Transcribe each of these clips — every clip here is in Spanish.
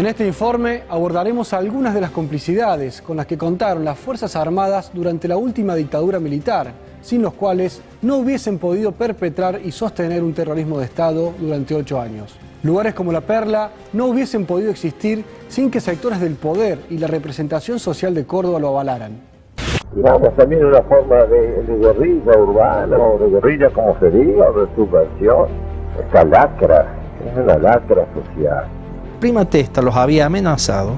En este informe abordaremos algunas de las complicidades con las que contaron las Fuerzas Armadas durante la última dictadura militar, sin los cuales no hubiesen podido perpetrar y sostener un terrorismo de Estado durante 8 años. Lugares como La Perla no hubiesen podido existir sin que sectores del poder y la representación social de Córdoba lo avalaran. Digamos, también una forma de guerrilla urbana, o de guerrilla como se diga, o de subversión. Esta lacra, es una lacra social. Prima Testa los había amenazado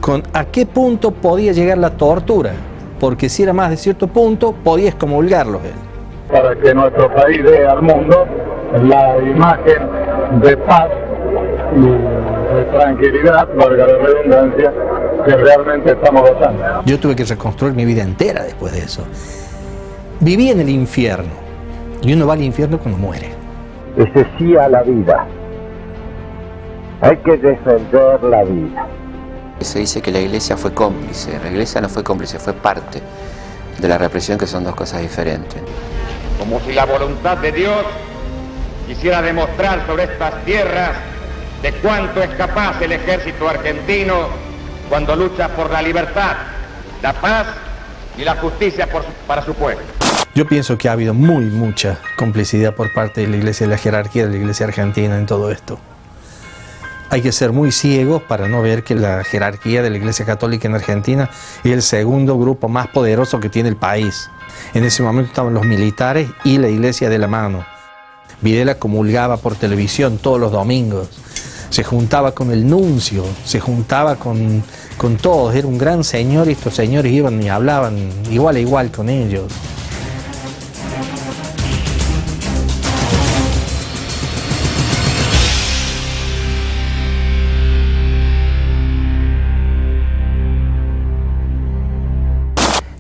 con a qué punto podía llegar la tortura, porque si era más de cierto punto, podía excomulgarlos él. Para que nuestro país dé al mundo la imagen de paz y de tranquilidad, valga la redundancia, que realmente estamos gozando. Yo tuve que reconstruir mi vida entera después de eso. Viví en el infierno, y uno va al infierno cuando muere. Ese sí a la vida. Hay que defender la vida. Se dice que la Iglesia fue cómplice. La Iglesia no fue cómplice, fue parte de la represión, que son dos cosas diferentes. Como si la voluntad de Dios quisiera demostrar sobre estas tierras de cuánto es capaz el ejército argentino cuando lucha por la libertad, la paz y la justicia para su pueblo. Yo pienso que ha habido mucha complicidad por parte de la Iglesia, de la jerarquía de la Iglesia argentina en todo esto. Hay que ser muy ciegos para no ver que la jerarquía de la Iglesia Católica en Argentina es el segundo grupo más poderoso que tiene el país. En ese momento estaban los militares y la Iglesia de la mano. Videla comulgaba por televisión todos los domingos. Se juntaba con el nuncio, se juntaba con todos. Era un gran señor y estos señores iban y hablaban igual a igual con ellos.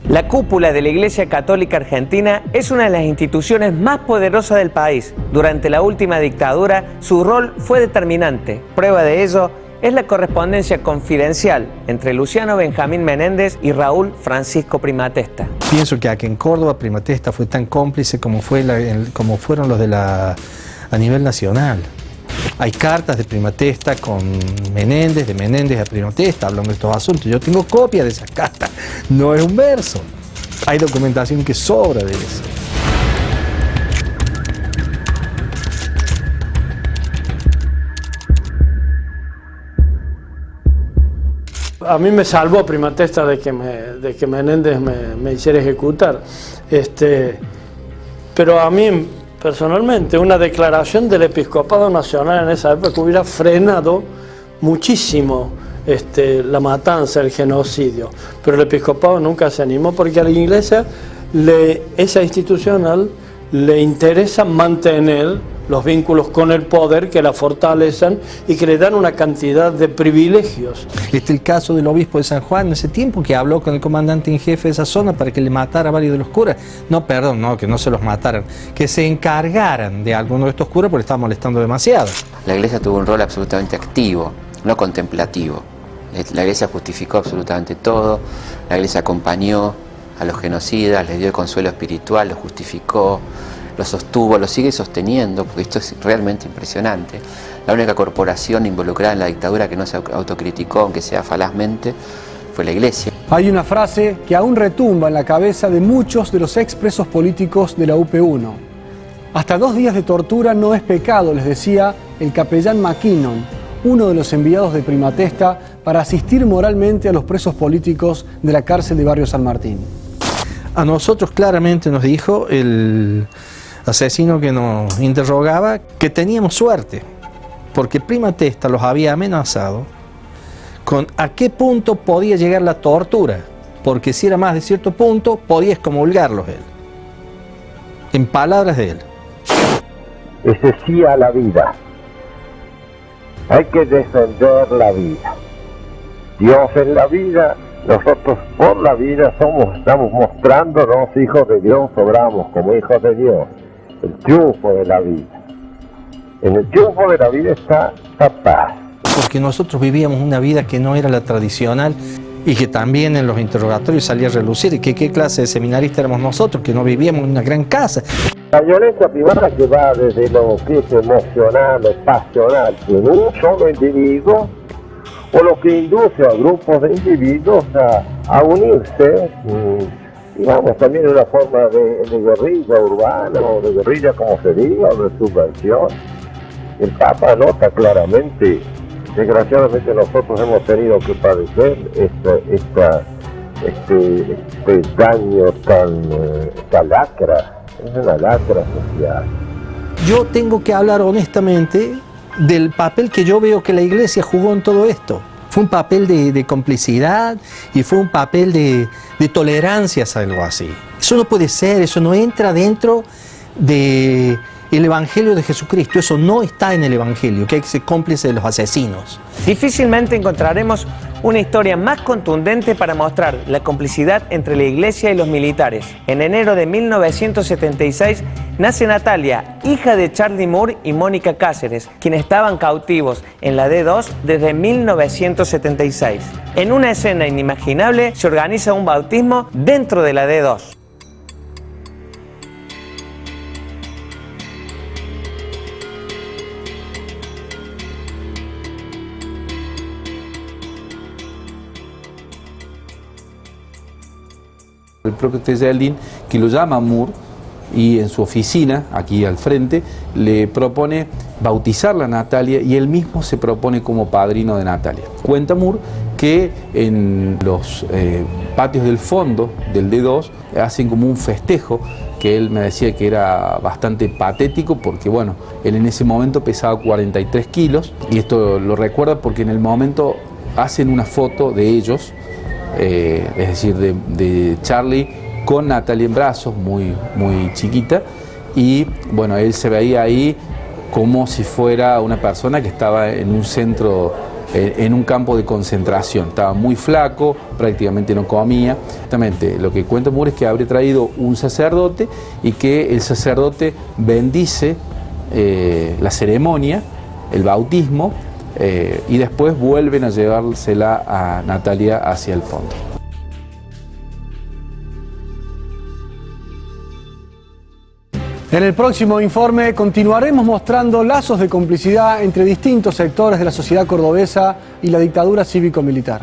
La cúpula de la Iglesia Católica Argentina es una de las instituciones más poderosas del país. Durante la última dictadura, su rol fue determinante. Prueba de ello es la correspondencia confidencial entre Luciano Benjamín Menéndez y Raúl Francisco Prima Testa. Pienso que aquí en Córdoba Prima Testa fue tan cómplice como fueron los de a nivel nacional. Hay cartas de Prima Testa con Menéndez, de Menéndez a Prima Testa, hablando de estos asuntos. Yo tengo copia de esas cartas, no es un verso. Hay documentación que sobra de eso. A mí me salvó Prima Testa de que Menéndez me hiciera ejecutar. Pero a mí, personalmente, una declaración del Episcopado Nacional en esa época hubiera frenado muchísimo la matanza, el genocidio. Pero el Episcopado nunca se animó porque a la Iglesia, esa institucional, le interesa mantener los vínculos con el poder que la fortalecen y que le dan una cantidad de privilegios. El caso del obispo de San Juan, en ese tiempo que habló con el comandante en jefe de esa zona para que le matara a varios de los curas. No, que no se los mataran, que se encargaran de alguno de estos curas porque estaban molestando demasiado. La Iglesia tuvo un rol absolutamente activo, no contemplativo. La Iglesia justificó absolutamente todo, la Iglesia acompañó a los genocidas, les dio el consuelo espiritual, los justificó, lo sostuvo, lo sigue sosteniendo, porque esto es realmente impresionante. La única corporación involucrada en la dictadura que no se autocriticó, aunque sea falazmente, fue la Iglesia. Hay una frase que aún retumba en la cabeza de muchos de los expresos políticos de la UP1. Hasta 2 días de tortura no es pecado, les decía el capellán McKinnon, uno de los enviados de Prima Testa para asistir moralmente a los presos políticos de la cárcel de Barrio San Martín. A nosotros claramente nos dijo el asesino que nos interrogaba que teníamos suerte, porque Prima Testa los había amenazado con a qué punto podía llegar la tortura, porque si era más de cierto punto, podía excomulgarlos él. En palabras de él. Ese sí a la vida. Hay que defender la vida. Dios en la vida, nosotros por la vida estamos mostrándonos hijos de Dios, obramos como hijos de Dios. El triunfo de la vida. En el triunfo de la vida está la paz. Porque nosotros vivíamos una vida que no era la tradicional y que también en los interrogatorios salía a relucir. ¿Y qué clase de seminaristas éramos nosotros? Que no vivíamos en una gran casa. La violencia privada que va desde lo que es emocional, lo pasional, en un solo individuo, o lo que induce a grupos de individuos a unirse, digamos, también una forma de guerrilla urbana, o de guerrilla como se diga, o de subversión. El Papa nota claramente, desgraciadamente nosotros hemos tenido que padecer este daño esta lacra, es una lacra social. Yo tengo que hablar honestamente del papel que yo veo que la Iglesia jugó en todo esto. Fue un papel de complicidad y fue un papel de tolerancia a algo así. Eso no puede ser, eso no entra dentro del Evangelio de Jesucristo, eso no está en el Evangelio, que hay que ser cómplice de los asesinos. Difícilmente encontraremos una historia más contundente para mostrar la complicidad entre la Iglesia y los militares. En enero de 1976 nace Natalia, hija de Charlie Moore y Mónica Cáceres, quienes estaban cautivos en la D2 desde 1976. En una escena inimaginable se organiza un bautismo dentro de la D2. El propio Tejeldín, que lo llama a Moore, y en su oficina, aquí al frente, le propone bautizarla a Natalia y él mismo se propone como padrino de Natalia. Cuenta Moore que en los patios del fondo del D2 hacen como un festejo, que él me decía que era bastante patético porque, bueno, él en ese momento pesaba 43 kilos, y esto lo recuerda porque en el momento hacen una foto de ellos, es decir, de Charlie con Natalia en brazos, muy chiquita, y bueno, él se veía ahí como si fuera una persona que estaba en un centro, en un campo de concentración. Estaba muy flaco, prácticamente no comía. Exactamente, lo que cuenta Moore es que habría traído un sacerdote y que el sacerdote bendice la ceremonia, el bautismo, y después vuelven a llevársela a Natalia hacia el fondo. En el próximo informe continuaremos mostrando lazos de complicidad entre distintos sectores de la sociedad cordobesa y la dictadura cívico-militar.